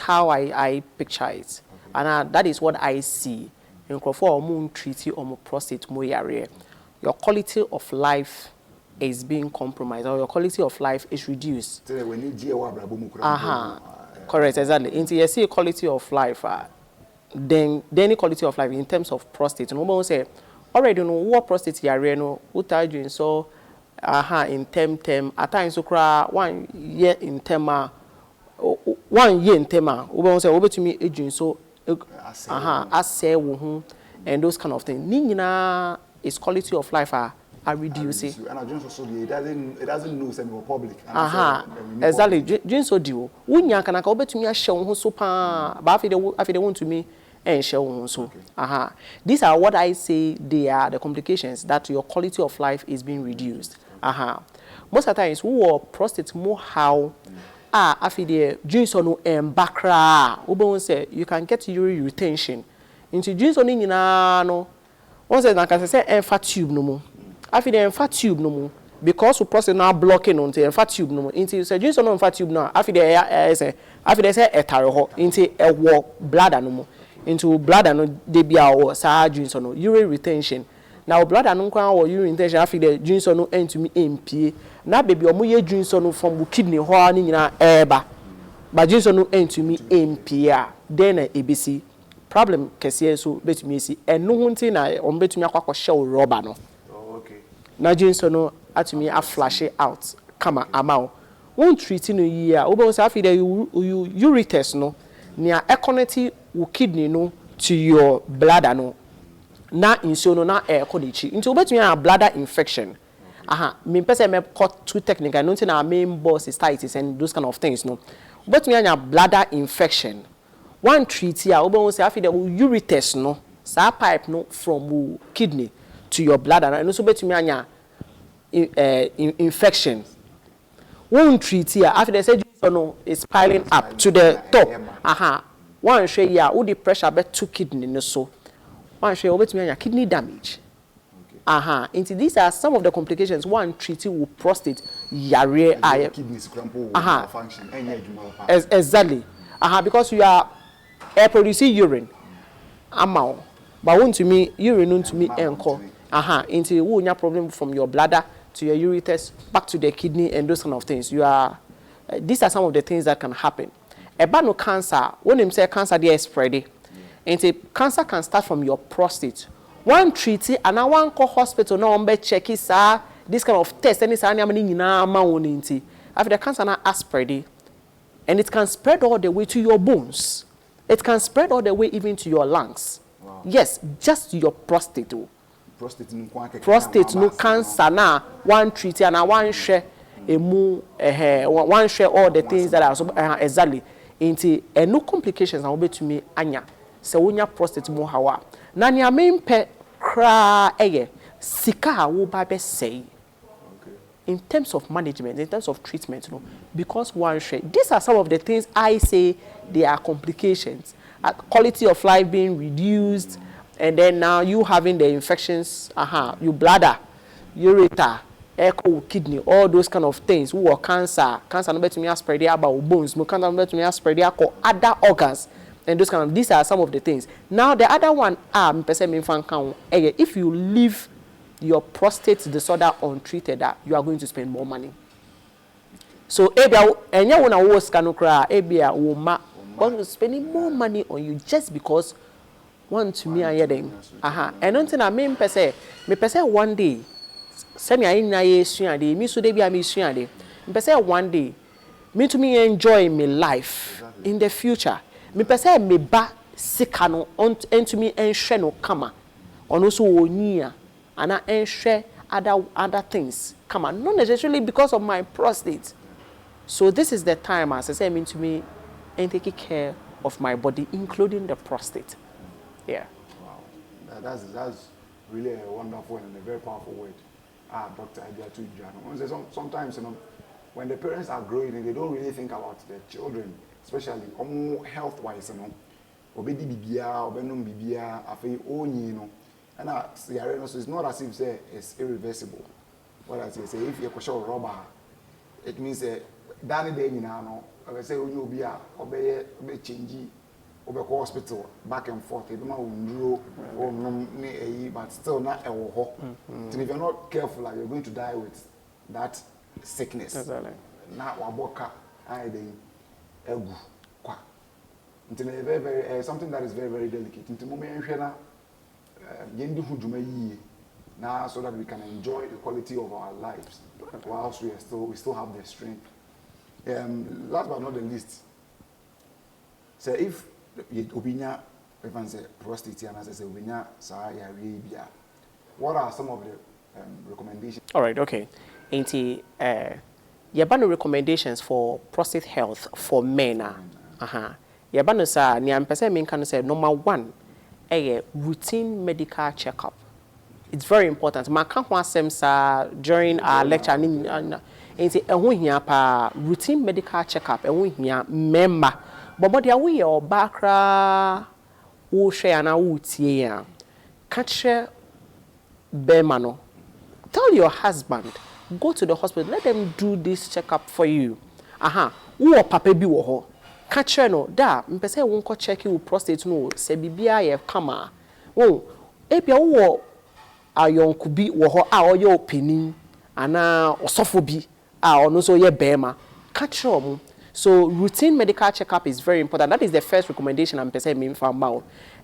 how I picture it, and that is what I see. In Crawford, treaty or prostate your quality of life is being compromised, or your quality of life is reduced. Correct, exactly. Into you see quality of life, then any quality of life in terms of prostate. No one say already know what prostate you are no. Uta so in term at times so cry 1 year in term 1 year in term. Uba say over to me aging so I say and those kind of things. Nina is quality of life are reducing. And I just also it doesn't know semi public. Exactly. Just so do. Unya can I go to me a show who so pa but if they want to me and show so. These are what I say they are the complications that your quality of life is being reduced. Most of the times who are prostate more how after the jeans on bakra Ubo say you can get urinary retention into jeans on in no once like I say emfa tube no more after the emfa tube no more because we prostate now blocking on the emfa tube no more into say jeans on emfa tube now after the say etare ho into a walk bladder no more into bladder no dey bia or sa jeans on urinary retention now bladder no kwa or urine retention after the jeans on end to me MP na baby omo ye jeans on from kidney ho ni nyina eba ba jeans on end to me MP then ABC problem kese so betumi si eno hunti na on betumi akwa shell rubber no okay na jeans on atumi a flash it out kama amao won treat no yi a obo say after the ureters no nia econity wo kidney no to your bladder no na inso no na ekodechi into obetumi a bladder infection me person me cut too technical no na main boss cystitis and those kind of things no obetumi anya bladder infection one treat here obo say after the ureters no sa pipe no from kidney to your bladder and so obetumi anya infection one treat here after the surgery no is piling up to the top one share here wo the pressure be to kidney no so one share obetumi anya kidney damage into these are some of the complications one treating with prostate yare kidneys crampo function exactly because you are producing urine amount but want to me urine to me enko into you will problem from your bladder to your ureters back to the kidney and those kind of things you are these are some of the things that can happen about no cancer when them say cancer they are spreading into cancer can start from your prostate one treaty and one call hospital now on check this kind of test and it's after the cancer now spread and it can spread all the way to your bones. It can spread all the way even to your lungs. Wow. Yes, just your prostate. Prostate no cancer now one treaty and one share one share all the things that are so exactly into no complications and obey to me anya so when your prostate more hawa na nia main pe kra sika wo ba be say in terms of management in terms of treatment because one share these are some of the things I say they are complications quality of life being reduced and then now you having the infections your bladder ureter echo kidney all those kind of things who are cancer no better me spread about bones no cancer no better me spread other organs and those kind of these are some of the things. Now the other one if you leave your prostate disorder untreated you are going to spend more money. So enya wona wo scan kra ebia wo ma want spending more money on you just because one to me aye dem and until na me pese one day say me ayi na ye suade me so dey bia me suade me pese one day me to me enjoy my life in the future. Me pese me ba sika no ento me enhwe no kama ono so onia ana enhwe other things kama not necessarily because of my prostate. So this is the time as I say mean to me and taking care of my body including the prostate. Yeah. Wow. That's really a wonderful and a very powerful word. Dr. Idea to Jano. Sometimes when the parents are growing they don't really think about their children. Especially health-wise, obedi bibia, obenum bibia, afei onyi and so it's not as if say it's irreversible. What I say if you question rubber, it means that day no, I say only obia, obey change, obe hospital back and forth. It but still not a ho. So if you're not careful, you're going to die with that sickness. Exactly. Now waboka, I egu It's very something that is very, very delicate. Into moment yendi hujuma yi now so that we can enjoy the quality of our lives whilst we still have the strength. Last but not the least, so if obinya say prostate and as I say obinya sa ya bia, what are some of the recommendations? All right, okay. Ain't yabano recommendations for prostate health for men. Yabano sa ni ampese men can say number 1 a routine medical checkup. It's very important. Ma kan ho asem sa during our lecture ni ain't ehun hia pa routine medical checkup ehun hia member. But dia we your background wo share na wo tie ya. Catch Bemano. Tell your husband, go to the hospital, let them do this checkup for you. Wo papa bi wo ho. Catch no da mpese won ko check you prostate no se bibia ye kama. Wo ebia wo ayonku bi wo ho a oye opini ana osofo bi a ono so ye bema. Catch them. So routine medical checkup is very important. That is the first recommendation I'm saying me from mouth.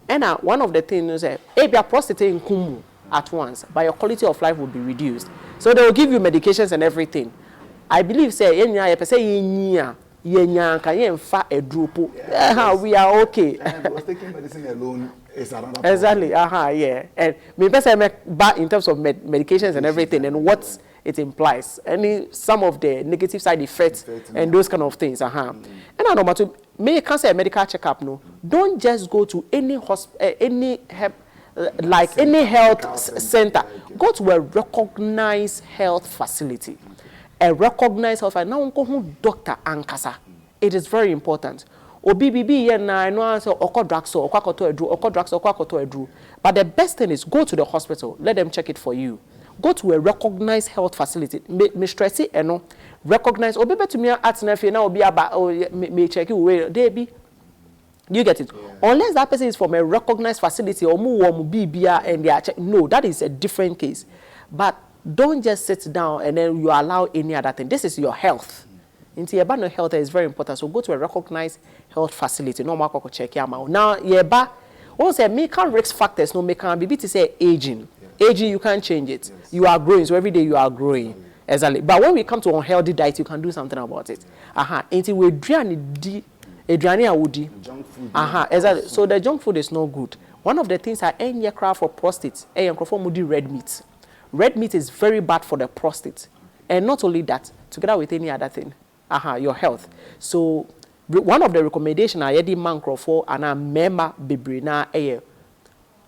And one of the things is ebia prostate nkumu at once, but your quality of life will be reduced. So they will give you medications and everything. I believe say yenya ye pese yenya kan ye mfa edropo. We are okay. Because taking medicine alone is another problem. Exactly. Yeah. And me pese back in terms of medications and everything and what it implies. Some of the negative side effects and those kind of things. And I know to me can say a medical checkup no. Don't just go to any any health center. Go to a recognized health facility. A recognized health facility. Now go home doctor ankasa. It is very important. OBBB I know say okodraxo edru. But the best thing is go to the hospital. Let them check it for you. Go to a recognized health facility. Me stress it no recognize obi to me at na obi aba me check you dey be. You get it? Yeah. Unless that person is from a recognized facility or BBR and they are no, that is a different case. But don't just sit down and then you allow any other thing. This is your health. Into your banner health is very important. So go to a recognized health facility. No more check your mouth. Now, say make risk factors no make be to say aging. Yes. Aging you can't change it. Yes. You are growing, so every day you are growing. Yes. Exactly. But when we come to unhealthy diet, you can do something about it. Until we junk food. Exactly. So the junk food is no good. One of the things are any craft for prostate, red meat. Red meat is very bad for the prostate. And not only that, together with any other thing. Your health. So one of the recommendations I had for and a member bebrina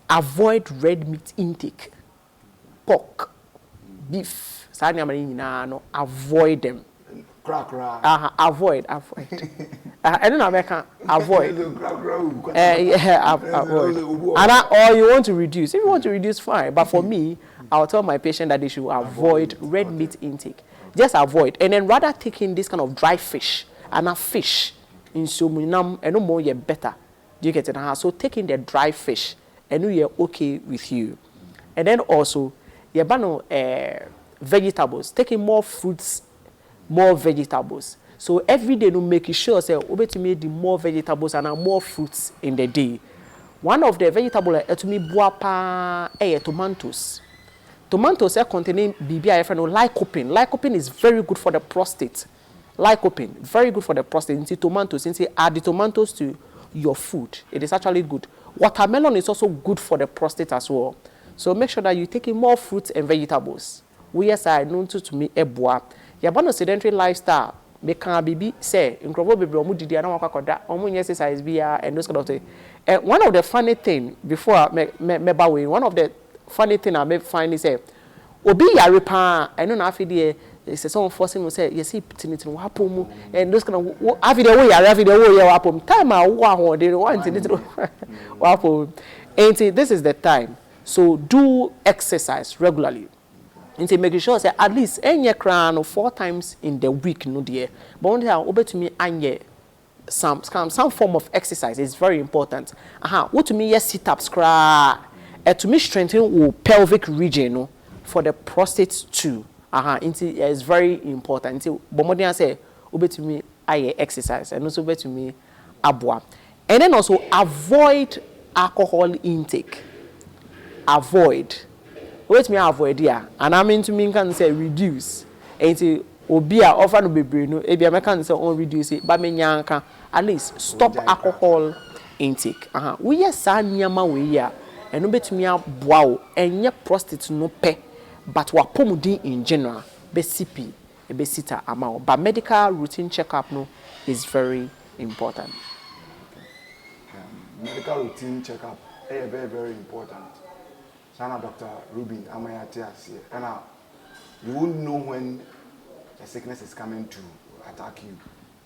avoid red meat intake. Pork, beef, avoid them. Avoid. I don't know American. Avoid. Avoid. Or you want to reduce. If you want to reduce, fine. But for me, I'll tell my patient that they should avoid red meat intake. Just avoid. And then rather taking this kind of dry fish and a fish in sumunam and no more you're better. Do you get it? So taking the dry fish and you're okay with you. And then also you're vegetables. Taking more fruits, more vegetables. So every day, no make sure say to me the more vegetables and more fruits in the day. One of the vegetables to me boapa tomatoes. Tomatoes containing lycopene. Lycopene is very good for the prostate. Lycopene, very good for the prostate. Into tomatoes, add the tomatoes to your food. It is actually good. Watermelon is also good for the prostate as well. So make sure that you're taking more fruits and vegetables. We are known to me eboa. You have a sedentary lifestyle. Make baby say incredible baby omu didi ana wakwakoda omu exercise bia and those kind of thing. One of the funny thing before me one of the funny thing I may find is obi yare pa I know na afide say someone forcing me say yes tinitin wa hapomu and those kind of afide wo yare afide wo ye wa hapom time a wo ho de one tinitin wa hapom. And this is the time. So do exercise regularly. Into making sure say at least any crown 4 times in the week no dear. But one day over to me anye some form of exercise is very important. What to me yes sit ups cra to me strengthen pelvic region no, for the prostate too. It's very important. But more say over to me I exercise and also over to me abwa. And then also avoid alcohol intake. Avoid. Wait me avoid here. And I mean to me can say reduce. And obia offer no bebre no e bia me can say on reduce it but me nyanka at least stop alcohol intake. We yes sa niama we ya eno betumi aboa wo enye prostate no pe but wapomudin in general be CP e be sita ama but medical routine checkup no is very important. Medical routine checkup is very, very important. Sana Dr. Reuben Agbo and you won't know when the sickness is coming to attack you.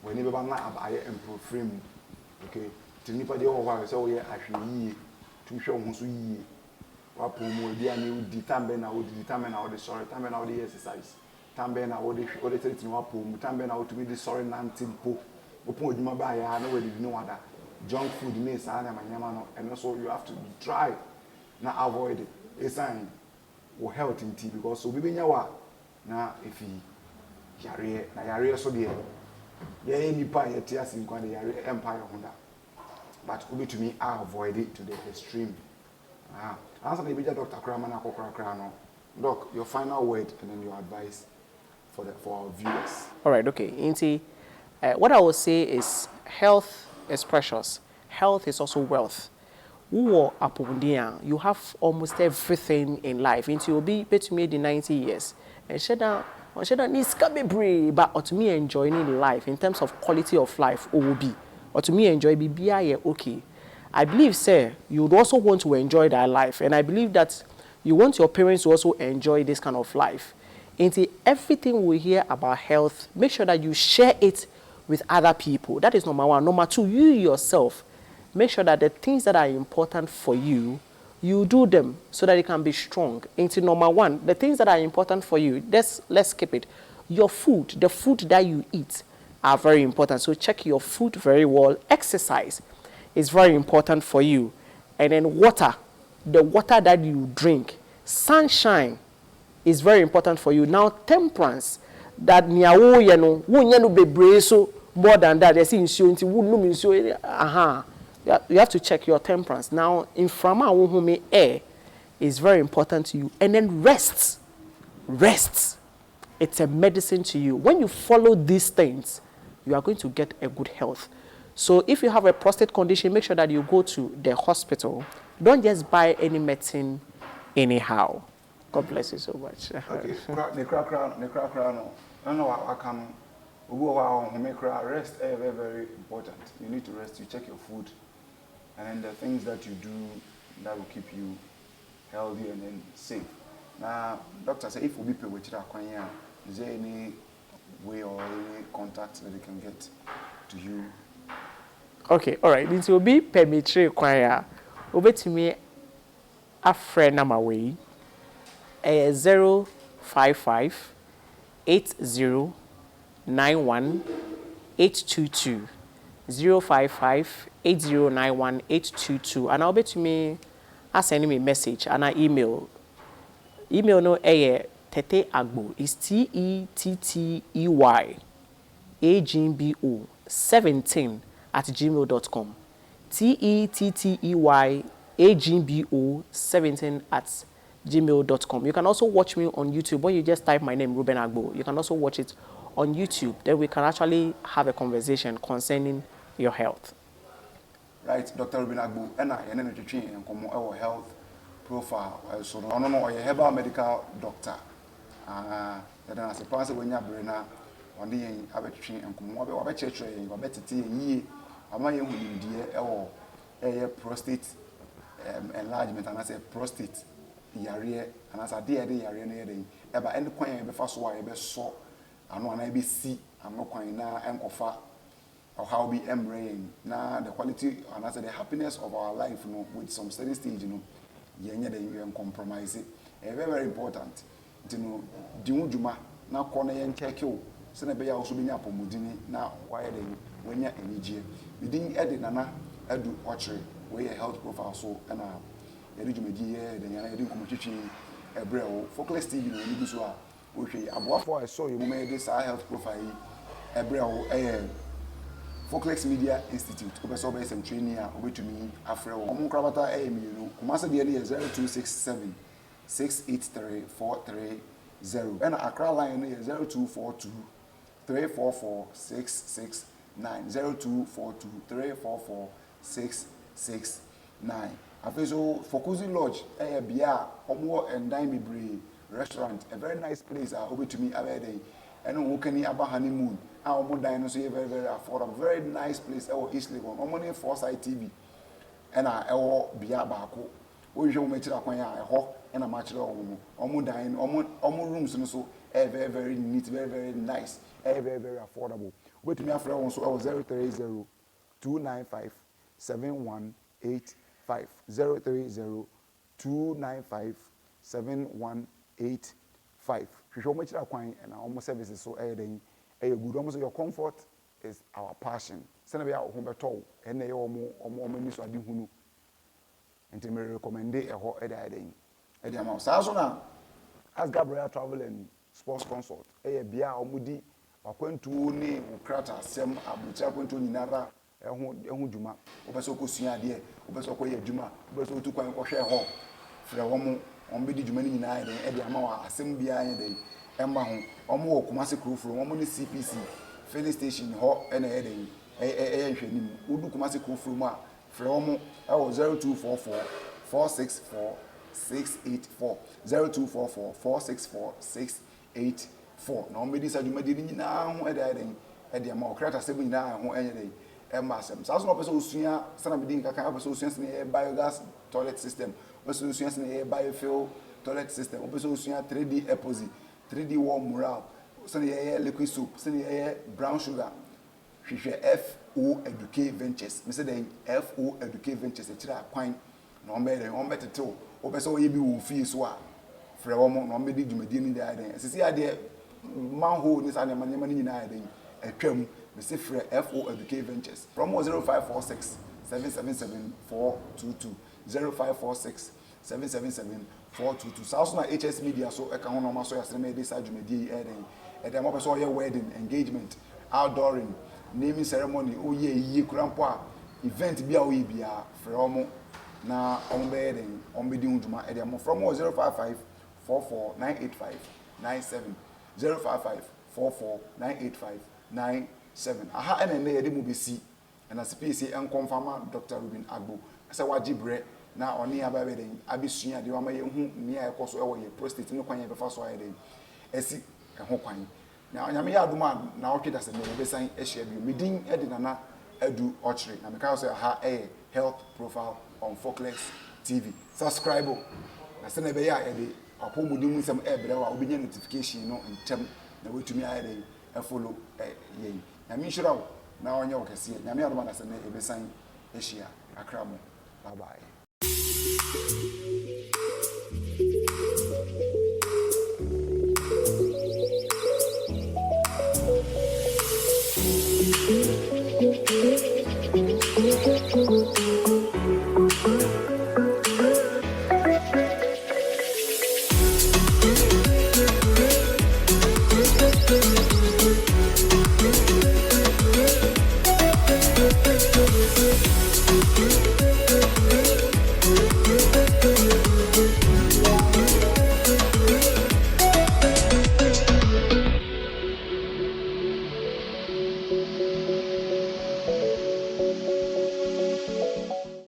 When you have a improve frame, okay, to nipa de over so we actually to show who ye what more dear new determine how the sorry, determine how the exercise, determine how the treat no apple, determine how to be the sorry nanting po, upon my buy, I know where you know other junk food means and also you have to try not avoid it. A sign or health in tea because so we now if he yare so there any pie tears in the empire honda but we to me I avoid it to the extreme. Answer the major Dr. Kraman Krano. Doc, your final word and then your advice for our viewers. All right, okay. Inti, what I will say is health is precious. Health is also wealth. You have almost everything in life. Into you'll be to me the 90 years. And she needs to be but to me enjoying life in terms of quality of life will be. Or to me enjoy be okay. I believe, sir, you would also want to enjoy that life. And I believe that you want your parents to also enjoy this kind of life. Into everything we hear about health, make sure that you share it with other people. That is number one. Number two, you yourself. Make sure that the things that are important for you, you do them so that it can be strong. Into number one, the things that are important for you, let's skip it. Your food, the food that you eat are very important. So check your food very well. Exercise is very important for you. And then water, the water that you drink. Sunshine is very important for you. Now temperance, that more than that, they see you have to check your temperance. Now, inframa air is very important to you. And then rest. Rest. It's a medicine to you. When you follow these things, you are going to get a good health. So if you have a prostate condition, make sure that you go to the hospital. Don't just buy any medicine anyhow. God bless you so much. Okay. Rest is very, very important. You need to rest. You check your food. And the things that you do that will keep you healthy and then safe. Now, doctor said if we be paid with Akwanya, is there any way or any contact that they can get to you? Okay, all right. This will be permitted Akwanya. Over to me, a friend number way 055 80 91 822 055 8091 822 and I'll bet to me send me a message and I email no Tete Agbo is TETTEY AGBO 17 @gmail.com TETTEY AGBO 17 @gmail.com. You can also watch me on YouTube when you just type my name Reuben Agbo. You can also watch it on YouTube. Then we can actually have a conversation concerning your health. Right, Dr. Reuben Agbo, and I am our health profile. So, I don't know, a herbal medical doctor. Then as a person when you're brain on the average and come over church, or better tea, I might dear prostate enlargement, and I say prostate diarrhea, and as I did diarrhea, about any point before so I ever saw. I know an ABC, I'm not quite now and offer or how we embrace now the quality and as the happiness of our life, you know, with some steady stage, you know, you can compromise it. Very, very important. You know, Juma now corner and check you. Senabe also being up on Mudini now, why they when you're in EG. We didn't edit Nana, I do Okyere, where your health profile so and you do then you're doing competition a braille, focus TV, you do so. Okay, I saw you made this health profile a braille Folklex Media Institute obeso be some training a obetumi afre wo omo krabata emienu kumase de ne 0267 683 430 and Accra line is 0242 344 669 0242 344 669. Afeso Fokuzi Lodge bia omo endan bebre restaurant, a very nice place obetumi abede and who can aba honeymoon our omo dan no so very very affordable, very nice place East Legon omo ne Foresight TV and bia baako wo hwe mo chira kwan ya ho and I'm actually omo dan omo rooms no so very very neat, very very nice, very very affordable. Wait me after one so 030 295 7185 030 295 7185. Hwe mo chira kwan and omo services so den good. Almost your comfort is our passion. Send be ho beto and omo ni so adi hunu. Enti me recommend e ho den. E dey am so na as Gabriel Travel and Sports Consult bia omudi akwantu ni ukrata asem abucha akwantu nyinara ehu djuma obeso kosua ade obeso koye djuma obeso otu kwan ko hwe ho frɛ wɔn bɛdi djuma ni nyinaa de dey ama wa asem bia anye dey emma ho omo wo Kumasi Krofro omo ni CPC filling station ho na dey nhwɛnim odu Kumasi Krofro mu a frɛ wɔn 0244 464 684 0244 464 684 na omedi sa dwuma di nyina ho ede ma okrata se nyina ho enye dey emma asem sa so no person osua sana bedi nkaka person osua se biogas toilet system person osua se biofuel toilet system person osua 3D epoxy 3D wall mural se liquid soap se brown sugar hwehwe FO Educate Ventures me se den FO Educate Ventures e kira kwan na ombeteto obeso ye bi wo fie so a frɛ wɔn na ombedi dwumadi ni da den sisi ade manhole ni sa ne manyama ni nyina den atwam me se frɛ FO Educate Ventures from 0546 777 422 0546 777 422 South na HS Media so e ka ho no ma so ya sene me de sa dwumadi den e dem obeso ye wedding engagement outdooring naming ceremony oye kurampo a event bia oye bia frɛ wɔn na ombeden ombedi unduma e dem from 055 44 985 97 055 44 985 97 aha ene ne yede mu besi na space en confirm Dr. Reuben Agbo asa waji bre na oni aba beden abesua de wa ma ye hu ni ayekoso e wo ye prostate ne kwan ye befa so ayede esi ho kwan na onyame ya aduma na otwe se ne besan e hia bi medin e de nana adu Okyere na me ka so ha health profile on Folklex TV. Subscribe. Na se na be ya e de apomudi mu nsem e bre wa obinya notification no ntem na wetumi aye e follow ye. Na mi hira wo na onye wo kese. Na me adoma na se na e besan e hia akra mo. Bye bye.